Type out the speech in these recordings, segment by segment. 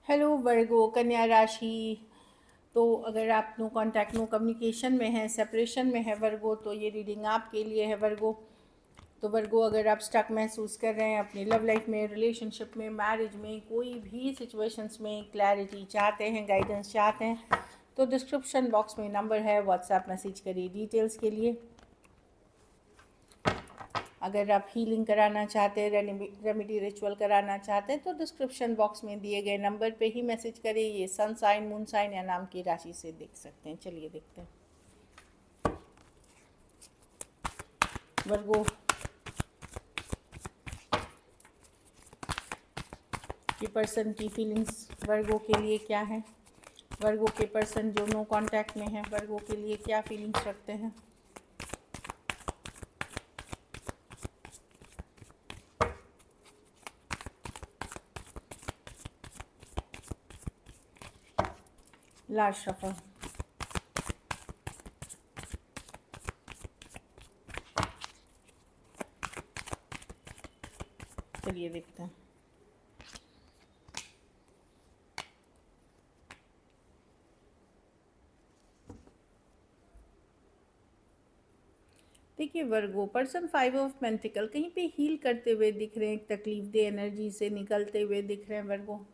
Hello वर्गो कन्या राशि। तो अगर आप नो कांटेक्ट नो कम्युनिकेशन में है, सेपरेशन में है वर्गो, तो ये रीडिंग आपके लिए है वर्गो। तो वर्गो, अगर आप स्टक महसूस कर रहे हैं अपनी लव लाइफ में, रिलेशनशिप में, मैरिज में, कोई भी सिचुएशंस में क्लैरिटी चाहते हैं, गाइडेंस चाहते हैं, तो डिस्क्रिप्शन बॉक्स में नंबर है, व्हाट्सएप मैसेज करिए डिटेल्स के लिए। अगर आप हीलिंग कराना चाहते हैं, रेमेडी रिचुअल कराना चाहते हैं, तो डिस्क्रिप्शन बॉक्स में दिए गए नंबर पे ही मैसेज करें। ये सन साइन, मून साइन या नाम की राशि से देख सकते हैं। चलिए देखते हैं वर्गो, ये पर्सन की फीलिंग्स वर्गो के लिए क्या है। वर्गो के पर्सन जो नो कांटेक्ट में है, वर्गो के लिए क्या फीलिंग्स रखते हैं। Last shuffle. चलिए देखते हैं। देखिए वर्गो, पर्सन 5 ऑफ पेंटिकल कहीं पे हील करते हुए दिख रहे हैं, एक तकलीफ दे एनर्जी से निकलते हुए दिख रहे हैं वर्गो।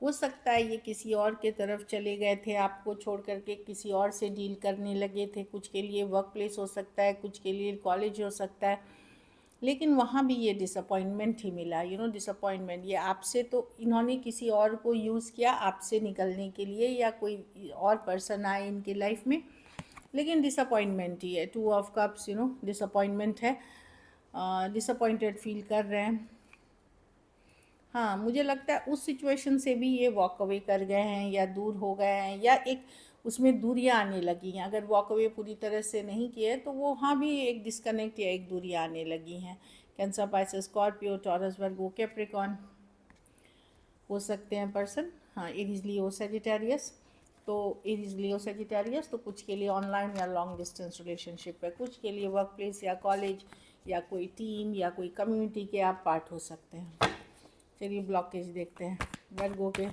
हो सकता है ये किसी और के तरफ चले गए थे, आपको छोड़ करके किसी और से डील करने लगे थे। कुछ के लिए वर्क प्लेस हो सकता है, कुछ के लिए कॉलेज हो सकता है, लेकिन वहाँ भी ये डिसअपॉइंटमेंट ही मिला। डिसअपॉइंटमेंट, ये आपसे, तो इन्होंने किसी और को यूज़ किया आपसे निकलने के लिए, या कोई और पर्सन आए इनकी लाइफ में, लेकिन डिसअपॉइंटमेंट ही है। 2 ऑफ कप्स, डिसअपॉइंटमेंट है। डिसअपॉइंटेड फील कर रहे हैं। हाँ, मुझे लगता है उस सिचुएशन से भी ये वॉक अवे कर गए हैं, या दूर हो गए हैं, या एक उसमें दूरियां आने लगी हैं। अगर वॉक अवे पूरी तरह से नहीं किए तो वो वहाँ भी एक डिस्कनेक्ट या एक दूरियां आने लगी हैं। Cancer, Pisces, Scorpio, taurus, Virgo, Capricorn हो सकते हैं पर्सन। हाँ, एरीज, लियो, सेजिटेरियस। तो एरीज, लियो, सेजिटेरियस तो कुछ के लिए ऑनलाइन या लॉन्ग डिस्टेंस रिलेशनशिप है, कुछ के लिए वर्क प्लेस या कॉलेज या कोई टीम या कोई कम्युनिटी के आप पार्ट हो सकते हैं। चलिए ब्लॉकेज देखते हैं वर्गो के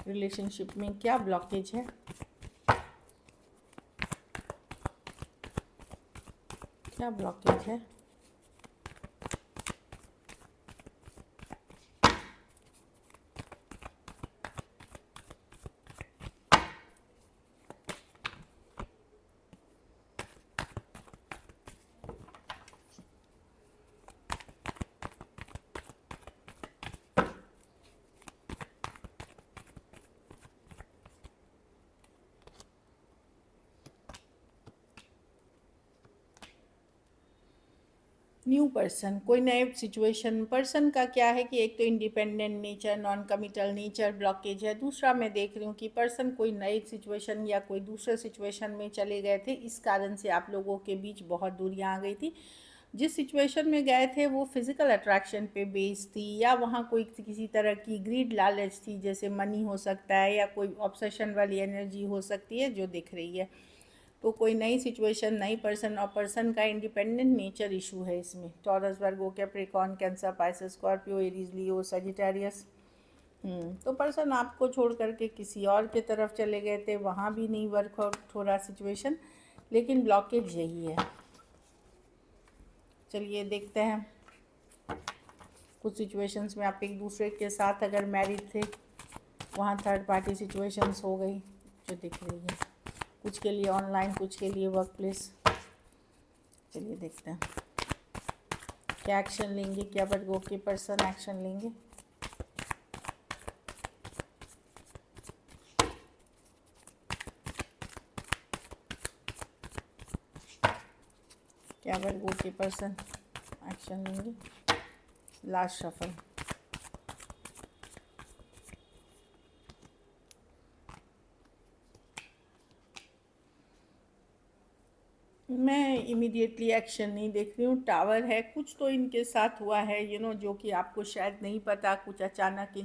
रिलेशनशिप में, क्या ब्लॉकेज है। क्या ब्लॉकेज है। न्यू पर्सन, कोई नए सिचुएशन। पर्सन का क्या है कि एक तो independent nature, non committal nature blockage है। दूसरा मैं देख रही हूँ कि पर्सन कोई नई सिचुएशन या कोई दूसरे सिचुएशन में चले गए थे, इस कारण से आप लोगों के बीच बहुत दूरियाँ आ गई थी। जिस सिचुएशन में गए थे वो फिज़िकल अट्रैक्शन पे बेस्ड थी, या वहाँ कोई किसी तरह की ग्रीड लालच थी, जैसे मनी हो सकता है, या कोई ऑब्सेशन वाली एनर्जी हो सकती है जो दिख रही है। तो कोई नई सिचुएशन, नई पर्सन, और पर्सन का इंडिपेंडेंट नेचर इशू है इसमें। Taurus, Virgo, Capricorn, Cancer, Pisces, Scorpio, Aries, Leo, Sagittarius. तो पर्सन आपको छोड़ करके किसी और के तरफ चले गए थे, वहाँ भी नहीं वर्कआउट हो रहा सिचुएशन, लेकिन ब्लॉकेज यही है। चलिए देखते हैं। कुछ सिचुएशंस में आप एक दूसरे के साथ अगर मैरिड थे, वहाँ थर्ड पार्टी सिचुएशंस हो गई जो दिख रही है। कुछ के लिए ऑनलाइन, कुछ के लिए वर्क प्लेस। चलिए देखते हैं क्या एक्शन लेंगे, क्या वर्गो के पर्सन एक्शन लेंगे। क्या वर्गो के पर्सन एक्शन लेंगे। Last shuffle. मैं इमीडिएटली एक्शन नहीं देख रही हूँ। टावर है, कुछ तो इनके साथ हुआ है जो कि आपको शायद नहीं पता। कुछ अचानक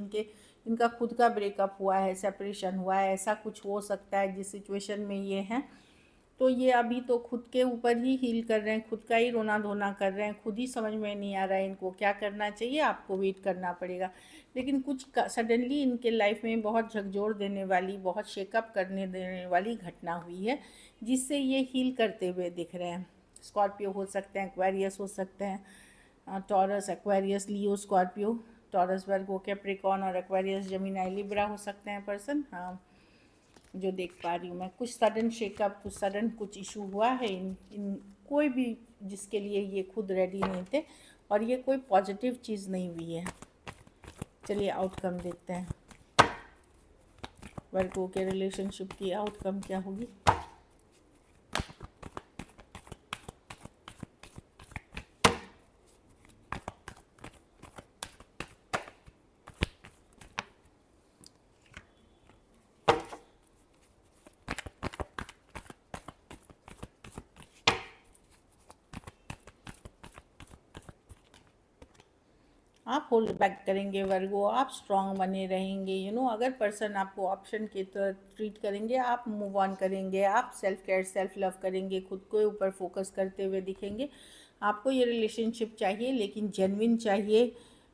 इनका खुद का ब्रेकअप हुआ है, सेपरेशन हुआ है, ऐसा कुछ हो सकता है जिस सिचुएशन में ये हैं। तो ये अभी तो खुद के ऊपर ही हील कर रहे हैं, खुद का ही रोना धोना कर रहे हैं, खुद ही समझ में नहीं आ रहा है इनको क्या करना चाहिए, आपको वेट करना पड़ेगा। लेकिन कुछ सडनली इनके लाइफ में बहुत झकझोर देने वाली, बहुत शेकअप करने देने वाली घटना हुई है, जिससे ये हील करते हुए दिख रहे हैं। स्कॉर्पियो हो सकते हैं, एक्वेरियस हो सकते हैं, टॉरस, एक्वेरियस, लियो, स्कॉर्पियो, टॉरस, वर्गो, कैप्रिकॉर्न और एक्वेरियस, जेमिनी, लिब्रा हो सकते हैं पर्सन। हाँ, जो देख पा रही हूँ मैं, कुछ सडन शेकअप, कुछ सडन कुछ इशू हुआ है इन कोई भी, जिसके लिए ये खुद रेडी नहीं थे, और ये कोई पॉजिटिव चीज़ नहीं हुई है। चलिए आउटकम देखते हैं, वर्गो के रिलेशनशिप की आउटकम क्या होगी। आप होल्ड बैक करेंगे वर्गो, आप स्ट्रांग बने रहेंगे। अगर पर्सन आपको ऑप्शन की तरह ट्रीट करेंगे, आप मूव ऑन करेंगे, आप सेल्फ केयर, सेल्फ लव करेंगे, खुद के ऊपर फोकस करते हुए दिखेंगे। आपको ये रिलेशनशिप चाहिए, लेकिन जेन्युइन चाहिए,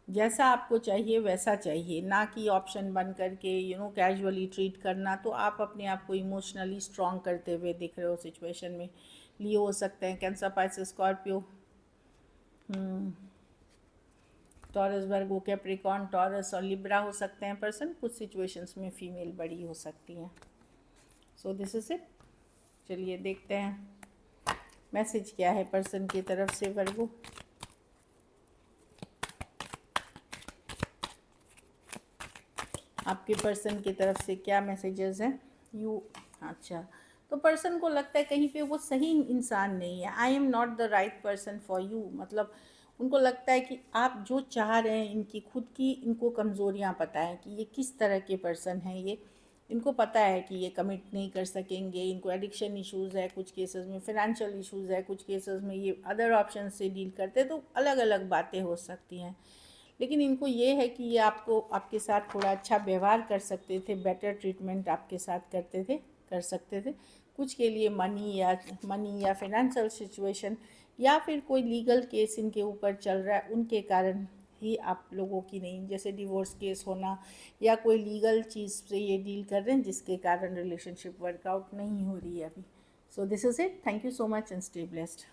जैसा आपको चाहिए वैसा चाहिए, ना कि ऑप्शन बन करके कैजुअली ट्रीट करना। तो आप अपने आप को इमोशनली स्ट्रांग करते हुए दिख रहे हो सिचुएशन में। लियो हो सकते हैं, कैंसर, पाइसेस, स्कॉर्पियो, टॉरस, वर्गो, कैप्रिकॉर्न, टॉरस और लिब्रा हो सकते हैं पर्सन। कुछ सिचुएशंस में फीमेल बड़ी हो सकती हैं। So this is it. चलिए देखते हैं मैसेज क्या है पर्सन की तरफ से वर्गो। आपके पर्सन की तरफ से क्या मैसेजेस हैं। अच्छा, तो पर्सन को लगता है कहीं पे वो सही इंसान नहीं है। I am not the right person for you, मतलब उनको लगता है कि आप जो चाह रहे हैं, इनकी खुद की इनको कमज़ोरियाँ पता है कि ये किस तरह के पर्सन हैं। ये इनको पता है कि ये कमिट नहीं कर सकेंगे, इनको एडिक्शन इश्यूज़ है, कुछ केसेस में फिनेंशियल इश्यूज़ है, कुछ केसेस में ये अदर ऑप्शन से डील करते हैं। तो अलग अलग बातें हो सकती हैं, लेकिन इनको ये है कि ये आपको, आपके साथ थोड़ा अच्छा व्यवहार कर सकते थे, बेटर ट्रीटमेंट आपके साथ कर सकते थे। कुछ के लिए मनी या फिनेंशियल सिचुएशन या फिर कोई लीगल केस इनके ऊपर चल रहा है, उनके कारण ही आप लोगों की नहीं, जैसे डिवोर्स केस होना या कोई लीगल चीज़ से ये डील कर रहे हैं, जिसके कारण रिलेशनशिप वर्कआउट नहीं हो रही है अभी। So this is it. Thank you so much and stay blessed.